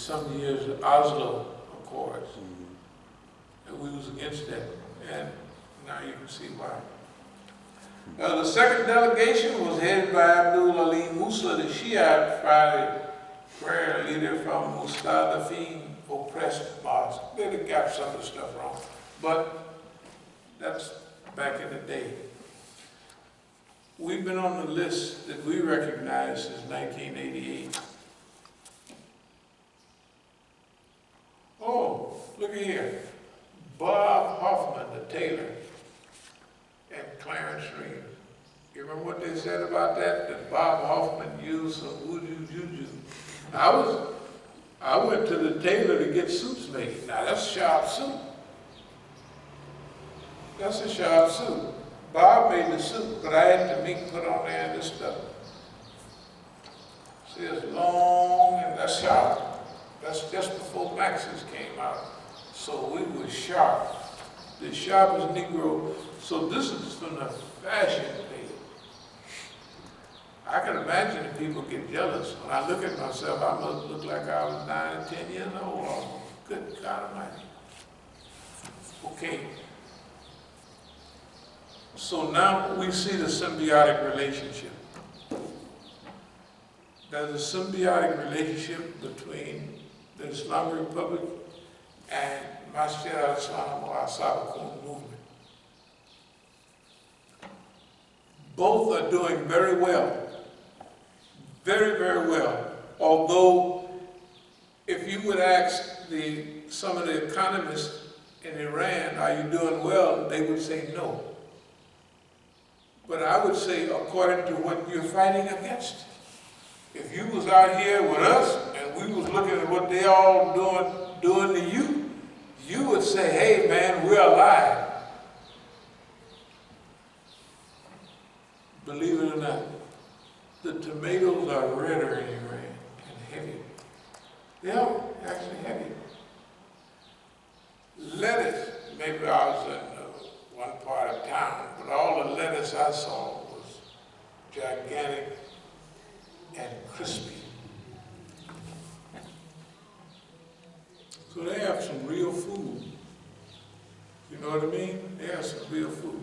some years, the Oslo Accords. And we was against that. And now you can see why. The second delegation was headed by abdul-alim Musa, the Shiite Friday prayer leader from Musa, oppressed mosque. They got some of the stuff wrong, but that's back in the day. We've been on the list that we recognize since 1988. Oh, look at here. Bob Hoffman, the tailor, and Clarence Reeves. You remember what they said about that? That Bob Hoffman used some voodoo juju. I went to the tailor to get suits made. Now that's a sharp suit. That's a sharp suit. Bob made the suit, but I had to put on there this stuff. See, it's long and that's sharp. That's just before Max's came out. So we were sharp. The sharpest Negro. So this is from the fashion day. I can imagine if people get jealous. When I look at myself, I must look like I was 9 or 10 years old almost. Good God Almighty. Okay. So now we see the symbiotic relationship. There's a symbiotic relationship between the Islamic Republic and Masjid al-Islam or As-Sabiqun movement. Both are doing very well. Very, very well. Although, if you would ask some of the economists in Iran, are you doing well? They would say no. But I would say, according to what you're fighting against. If you was out here with us and we was looking at what they all doing to you, you would say, hey man, we're alive. Believe it or not, the tomatoes are redder in Iran and heavier. They are actually heavier. Lettuce, maybe I was in one part of town, but all the lettuce I saw was gigantic and crispy. So they have some real food. You know what I mean? They have some real food.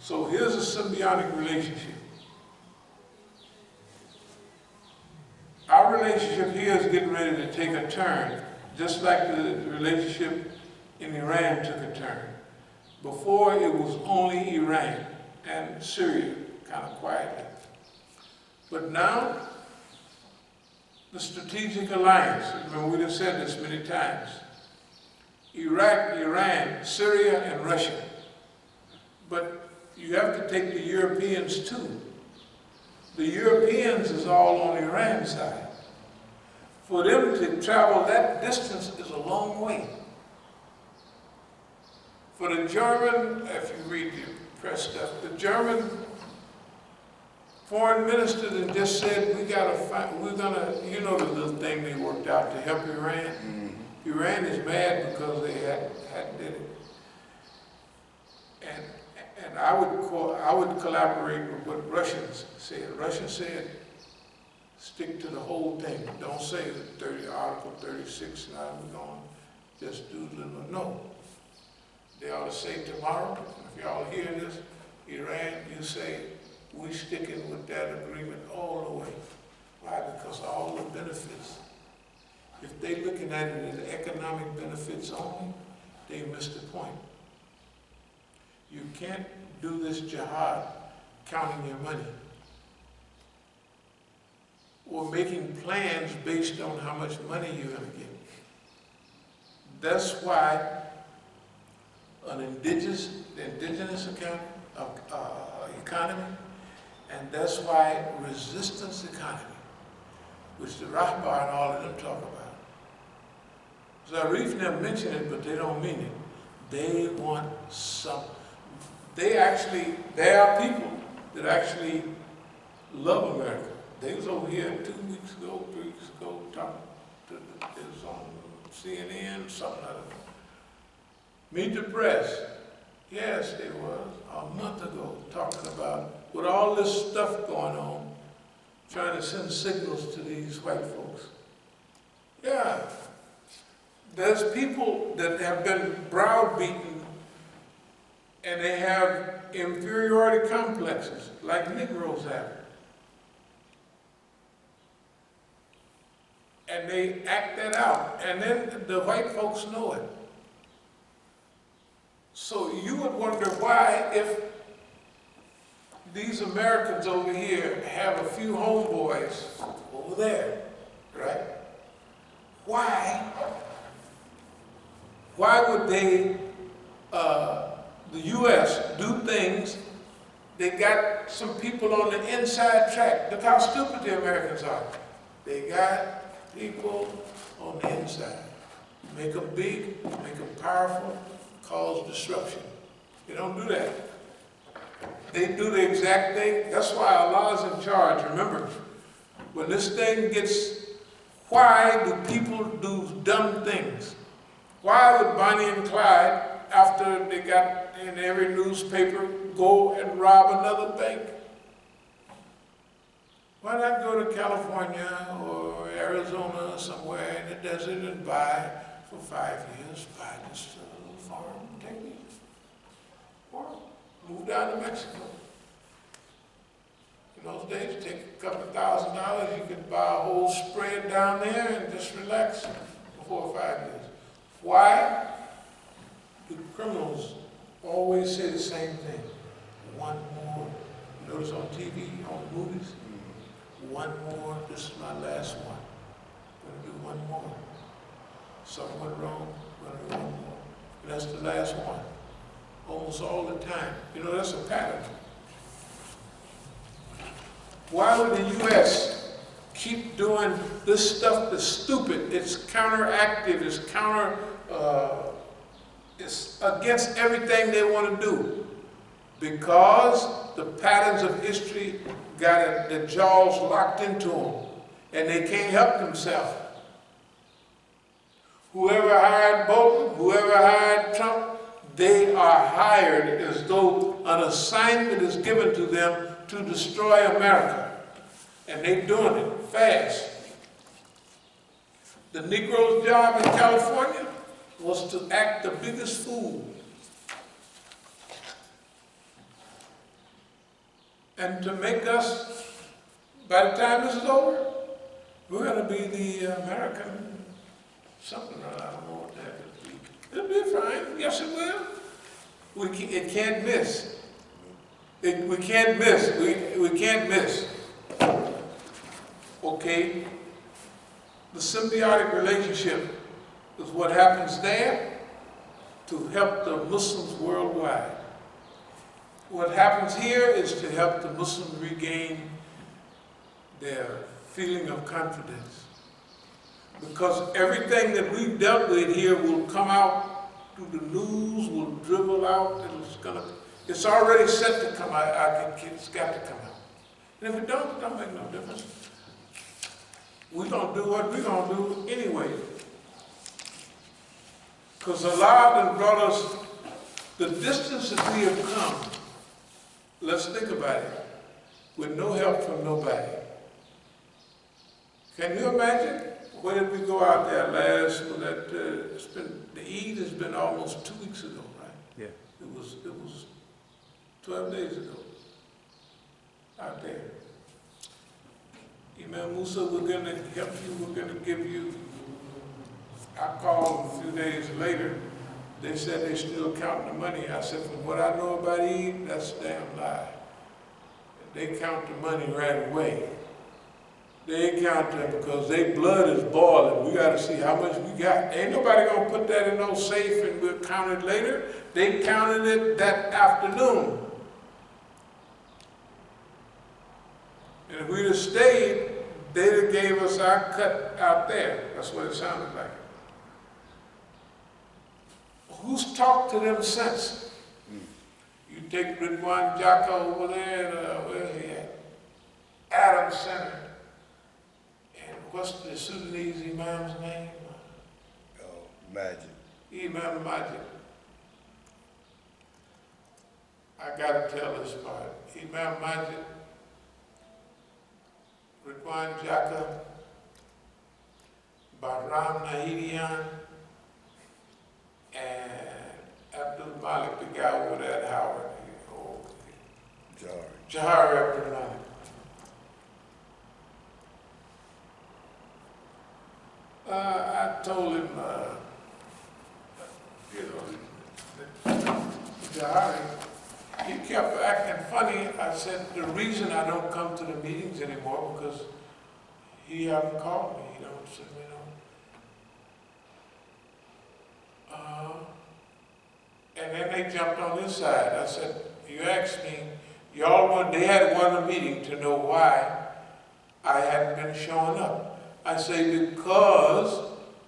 So here's a symbiotic relationship. Our relationship here is getting ready to take a turn, just like the relationship in Iran took a turn. Before, it was only Iran and Syria, kind of quietly. But now, the strategic alliance, remember we've said this many times, Iraq, Iran, Syria, and Russia. But you have to take the Europeans too. The Europeans is all on Iran's side. For them to travel that distance is a long way. For the German, if you read the press stuff, the German foreign minister then just said, we're gonna, you know the little thing they worked out to help Iran? Mm-hmm. Iran is mad because they hadn't did it. And I would collaborate with what Russians said. Russians said, stick to the whole thing. Don't say that Article 36, now we're going to just do little, no. They ought to say tomorrow, if y'all hear this, Iran, you say, we sticking with that agreement all the way. Why? Because of all the benefits. If they looking at it as economic benefits only, they missed the point. You can't do this jihad counting your money or making plans based on how much money you're going to get. That's why an indigenous economy, and that's why resistance economy, which the Rahbar and all of them talk about. Zarif never mentioned it, but they don't mean it. They want some. There are people that actually love America. They was over here 2 weeks ago, 3 weeks ago, talking to it was on CNN, something like that. Meet the press. Yes, they was a month ago talking about, with all this stuff going on, trying to send signals to these white folks. Yeah, There's people that have been browbeaten and they have inferiority complexes, like Negroes have. And they act that out, and then the white folks know it. So you would wonder why, if these Americans over here have a few homeboys over there, right? Why would they, the U.S., do things? They got some people on the inside track. Look how stupid the Americans are. They got people on the inside. Make them big, make them powerful, cause disruption. They don't do that. They do the exact thing. That's why Allah's in charge. Remember, when this thing gets, why do people do dumb things? Why would Bonnie and Clyde, after they got in every newspaper, go and rob another bank? Why not go to California or Arizona, somewhere in the desert, and buy for 5 years, buy this little farm, take it, or move down to Mexico? In those days, take a couple of $1,000, you could buy a whole spread down there and just relax for 4 or 5 years. Why do criminals always say the same thing? One more. Notice on TV, on movies, one more, this is my last one. I'm gonna do one more. Something went wrong, I'm gonna do one more. And that's the last one. Almost all the time. You know, that's a pattern. Why would the U.S. keep doing this stuff that's stupid? It's counteractive, it's against everything they want to do. Because the patterns of history got the jaws locked into them, and they can't help themselves. Whoever hired Bolton, whoever hired Trump, they are hired as though an assignment is given to them to destroy America. And they're doing it fast. The Negro's job in California was to act the biggest fool. And to make us, by the time this is over, we're going to be the American something, I don't know what that would be. It'll be fine. Yes, it will. It can't miss. We can't miss. We can't miss. Okay? The symbiotic relationship is what happens there to help the Muslims worldwide. What happens here is to help the Muslims regain their feeling of confidence. Because everything that we've dealt with here will come out through the news, will dribble out, and it's already set to come out. It's got to come out. And if it don't make no difference. We're going to do what we're going to do anyway. Because Allah has brought us the distance that we have come. Let's think about it. With no help from nobody. Can you imagine? When did we go out there last? The Eid has been almost 2 weeks ago, right? Yeah. It was 12 days ago. Out there. Imam Musa, we're going to help you. We're going to give you. I called a few days later. They said they still counting the money. I said, from what I know about Eid, that's a damn lie. They count the money right away. They count it because their blood is boiling. We got to see how much we got. Ain't nobody going to put that in no safe and we'll count it later. They counted it that afternoon. And if we'd have stayed, they'd have gave us our cut out there. That's what it sounded like. Who's talked to them since? You take Ridwan Jaka over there, and where's he at? Adams Center. And what's the Sudanese Imam's name? Masjid. Imam Masjid. I gotta tell this part. Imam Masjid, Ridwan Jaka, Bahram Nahidian, Jahari Abdul-Alim. I told him, Jahari, he kept acting funny. I said, the reason I don't come to the meetings anymore because he haven't called me, you know, so, and then they jumped on this side. I said, you asked me, they had one meeting to know why I hadn't been showing up. I say, because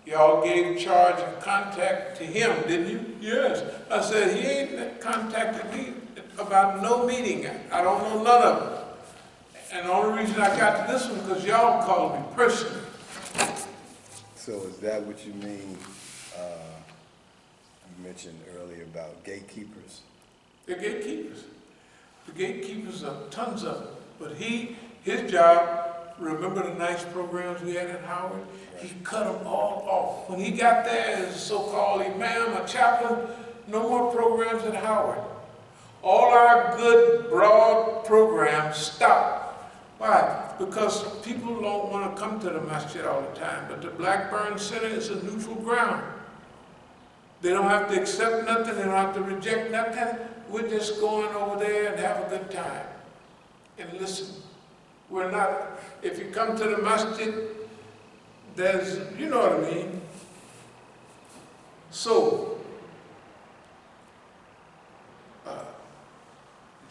y'all gave charge of contact to him, didn't you? Yes. I said, he ain't contacted me about no meeting. I don't know none of them. And the only reason I got to this one because y'all called me personally. So is that what you mean? You mentioned earlier about gatekeepers. They're gatekeepers. The gatekeepers are tons of them. But his job, remember the nice programs we had at Howard? Right. He cut them all off. When he got there as a so-called Imam, a chaplain, no more programs at Howard. All our good, broad programs stopped. Why? Because people don't want to come to the Masjid all the time. But the Blackburn Center is a neutral ground. They don't have to accept nothing. They don't have to reject nothing. We're just going over there and have a good time. And listen, we're not, if you come to the Masjid, there's, you know what I mean? So,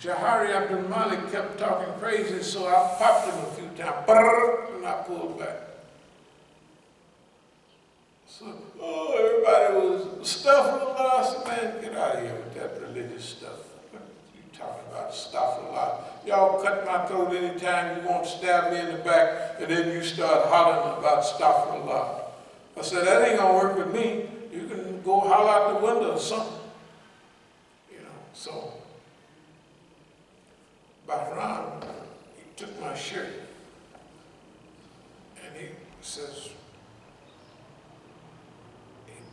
Jahari Abdul Malik kept talking crazy, so I popped him a few times, and I pulled back. So, everybody was astaghfirullah. I said, man, get out of here with that religious stuff. What are you talking about, astaghfirullah? Y'all cut my throat anytime you want to stab me in the back, and then you start hollering about astaghfirullah. I said, that ain't gonna work with me. You can go holler out the window or something. You know, so Bahram, he took my shirt, and he says,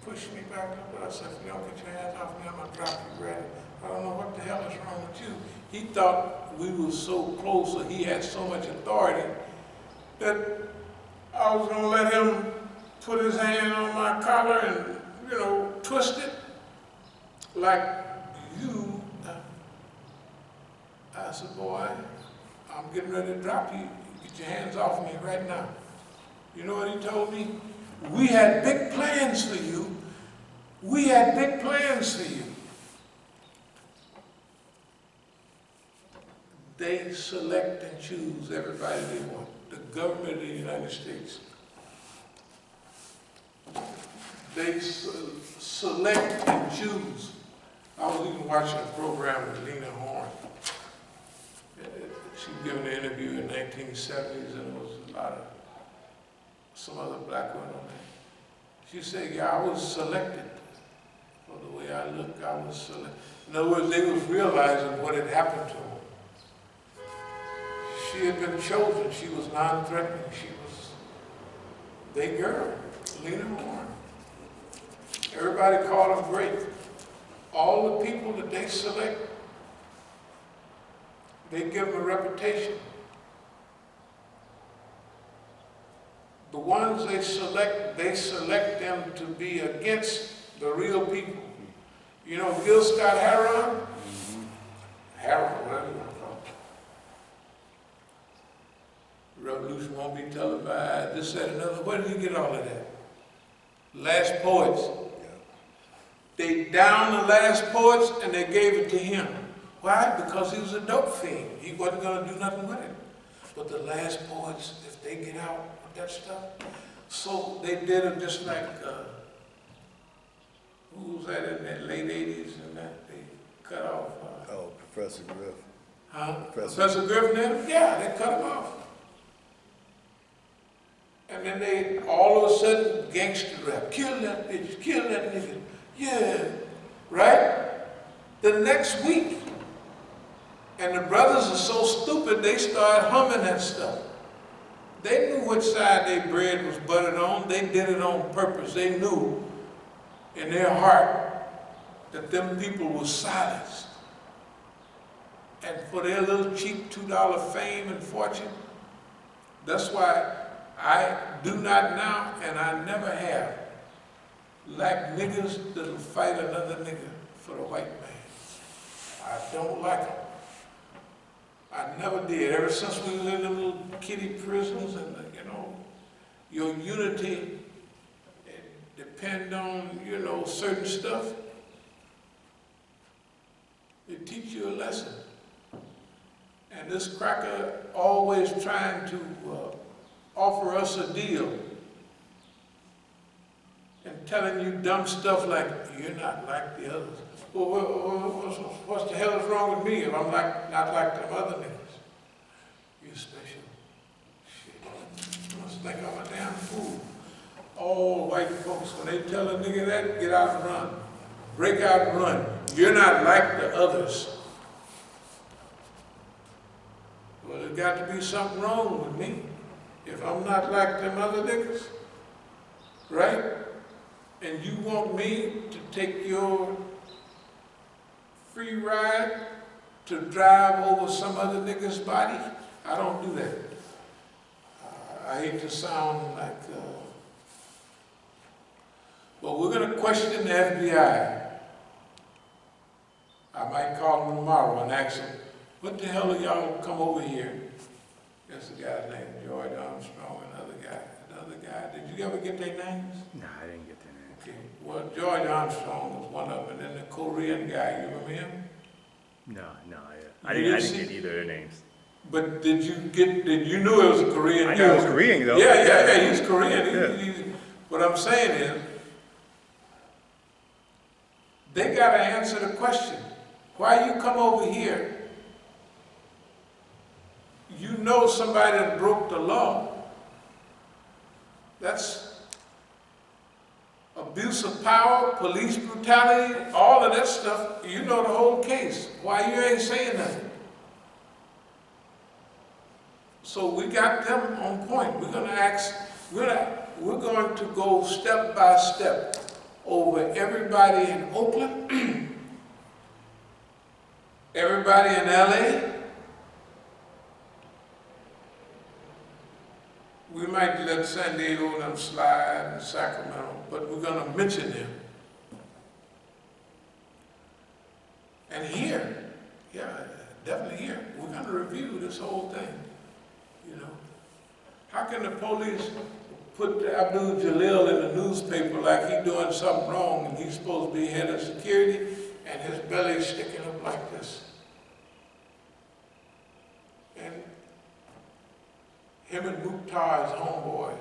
pushed me back up, but I said, if you don't get your hands off me, I'm going to drop you right. I don't know what the hell is wrong with you. He thought we were so close, or he had so much authority, that I was going to let him put his hand on my collar and, you know, twist it like you. I said, boy, I'm getting ready to drop you. Get your hands off me right now. You know what he told me? We had big plans for you. We had big plans for you. They select and choose everybody they want. The government of the United States. They select and choose. I was even watching a program with Lena Horne. She was giving an interview in the 1970s, and there was a lot of some other black women on there. She said, yeah, I was selected. For the way I look, I was selected. In other words, they was realizing what had happened to them. She had been chosen. She was non-threatening. She was their girl, Lena Horne. Everybody called them great. All the people that they select, they give them a reputation. The ones they select them to be against the real people. You know Gil Scott-Heron? Heron, whatever you want to call it. Revolution won't be televised, this, that, another. Where did he get all of that? Last Poets. They downed the Last Poets and they gave it to him. Why? Because he was a dope fiend. He wasn't going to do nothing with it. But the Last Poets, if they get out with that stuff, so they did it just like, who was that in the late 80s and that they cut off? Professor Griff. Huh? Professor Griff then? Yeah, they cut him off. And then they, all of a sudden, gangster rap. Kill that bitch, kill that nigga. Yeah, right? The next week. And the brothers are so stupid, they started humming that stuff. They knew which side their bread was buttered on. They did it on purpose. They knew in their heart that them people were silenced. and for their little cheap $2 fame and fortune. That's why I do not now, and I never have, like niggas that'll fight another nigga for the white man. I don't like them. I never did. Ever since we was in the little kiddie prisons, and you know, your unity depend on, you know, certain stuff. It teach you a lesson. And this cracker always trying to offer us a deal and telling you dumb stuff like, you're not like the others. Well, what's the hell is wrong with me if I'm not like them other niggas? You're special. Shit. You must think I'm a damn fool. All white folks, when they tell a nigga that, get out and run. Break out and run. You're not like the others. Well, there's got to be something wrong with me if I'm not like them other niggas, right? And you want me to take your free ride to drive over some other nigga's body? I don't do that. I hate to sound like, but we're going to question the FBI. I might call them tomorrow and ask them, what the hell are y'all come over here? There's a guy named George Armstrong, another guy. Did you ever get their names? No, I didn't get their names. Okay, well, George Armstrong was one of them, and then the Korean guy, you remember him? No, I didn't get either of their names. But did you knew it was a Korean guy? I knew it was Korean, though. Yeah, he's Korean. Yeah. What I'm saying is, they got to answer the question. Why you come over here? You know somebody that broke the law. That's abuse of power, police brutality, all of that stuff. You know the whole case. Why you ain't saying nothing? So we got them on point. We're going to go step by step over everybody in Oakland, everybody in LA. We might let San Diego and them slide and Sacramento, but we're going to mention them. And here, yeah, definitely here, we're going to review this whole thing, you know. How can the police put Abdul-Jalil in the newspaper like he's doing something wrong and he's supposed to be head of security and his belly's sticking up like this? And him and Mukhtar's homeboys,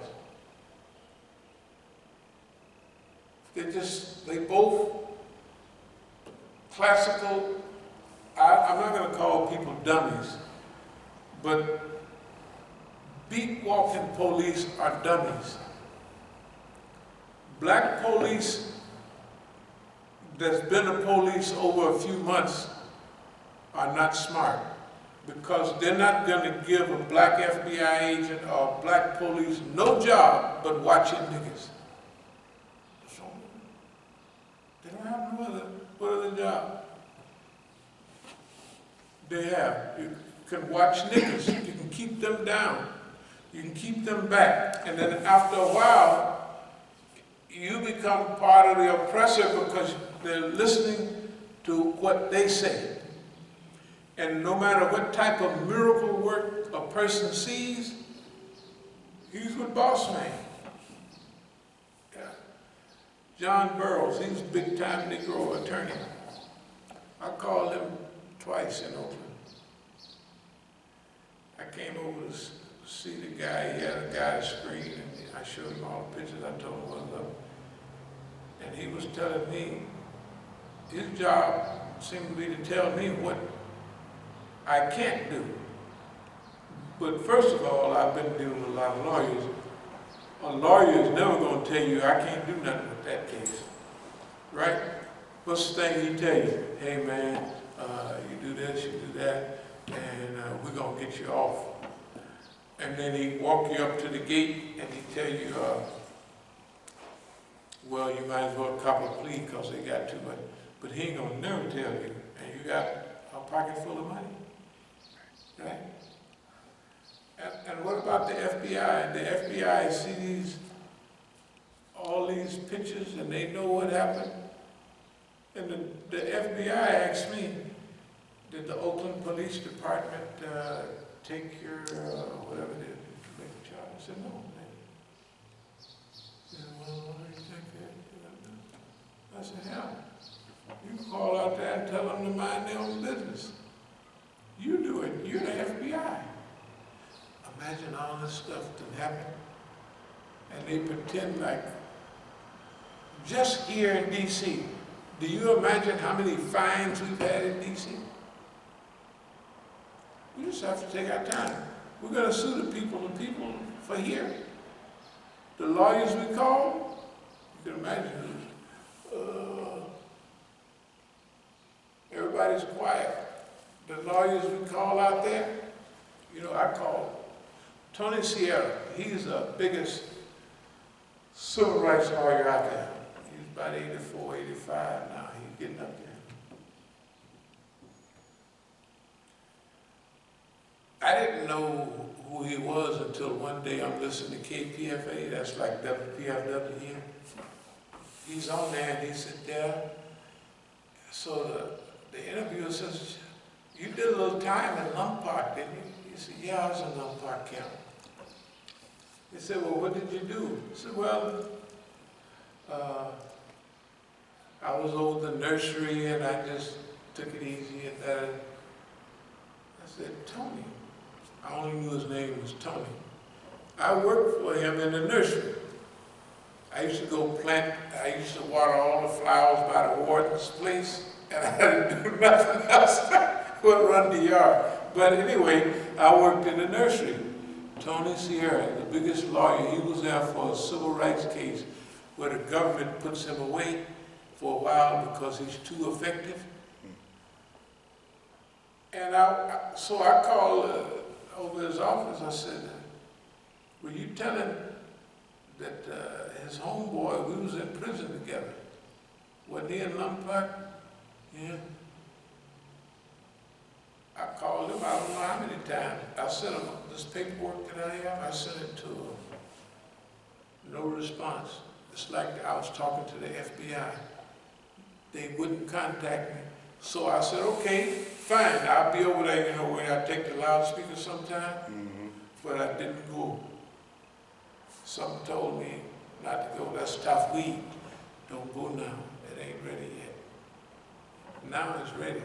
they both classical, I'm not going to call people dummies, but beat walking police are dummies. Black police that's been a police over a few months are not smart, because they're not going to give a black FBI agent or black police no job but watching niggas. So, they don't have no other job. They have. You can watch niggas. You can keep them down. You can keep them back. And then after a while, you become part of the oppressor because they're listening to what they say. And no matter what type of miracle work a person sees, he's with boss man. Yeah. John Burroughs, he's a big time Negro attorney. I called him twice in Oakland. I came over to see the guy. He had a guy's screen, and I showed him all the pictures. I told him what up. And he was telling me his job seemed to be to tell me what I can't do. But first of all, I've been dealing with a lot of lawyers. A lawyer is never going to tell you, I can't do nothing with that case. Right? What's the thing he tell you? Hey man, you do this, you do that, and we're going to get you off. And then he walk you up to the gate and he tell you, well, you might as well cop a plea because they got too much. But he ain't going to never tell you, and you got a pocket full of money. And what about the FBI? The FBI sees all these pictures and they know what happened. And the FBI asked me, did the Oakland Police Department take your, whatever it is, to make a charge? I said, no. They said, well, what do you think I said, hell, you call out there and tell them to mind their own business. You do it, you're the FBI. Imagine all this stuff that happened. And they pretend like, just here in D.C., do you imagine how many fines we've had in D.C.? We just have to take our time. We're going to sue the people for here. The lawyers we call, you can imagine, everybody's quiet. The lawyers we call out there, you know, I call Tony Sierra. He's the biggest civil rights lawyer out there. He's about 84, 85 now. He's getting up there. I didn't know who he was until one day I'm listening to KPFA. That's like WPFW here. He's on there and he said, there. So the interviewer says, you did a little time in Lum Park, didn't you? He said, yeah, I was in Lum Park County. He said, well, what did you do? He said, well, I was over the nursery and I just took it easy and that. I said, Tony. I only knew his name was Tony. I worked for him in the nursery. I used to go I used to water all the flowers by the warden's place, and I didn't do nothing else but run the yard. But anyway, I worked in the nursery. Tony Sierra, the biggest lawyer, he was there for a civil rights case where the government puts him away for a while because he's too effective. And so I called over his office. I said, were you telling that his homeboy, we was in prison together? Wasn't he in Lum Park? Yeah. I called him, I don't know how many times. I sent him this paperwork that I have, I sent it to him. No response. It's like I was talking to the FBI. They wouldn't contact me. So I said, okay, fine, I'll be over there, you know, where I take the loudspeaker sometime, but I didn't go. Something told me not to go. That's tough weed. Don't go now. It ain't ready yet. Now it's ready.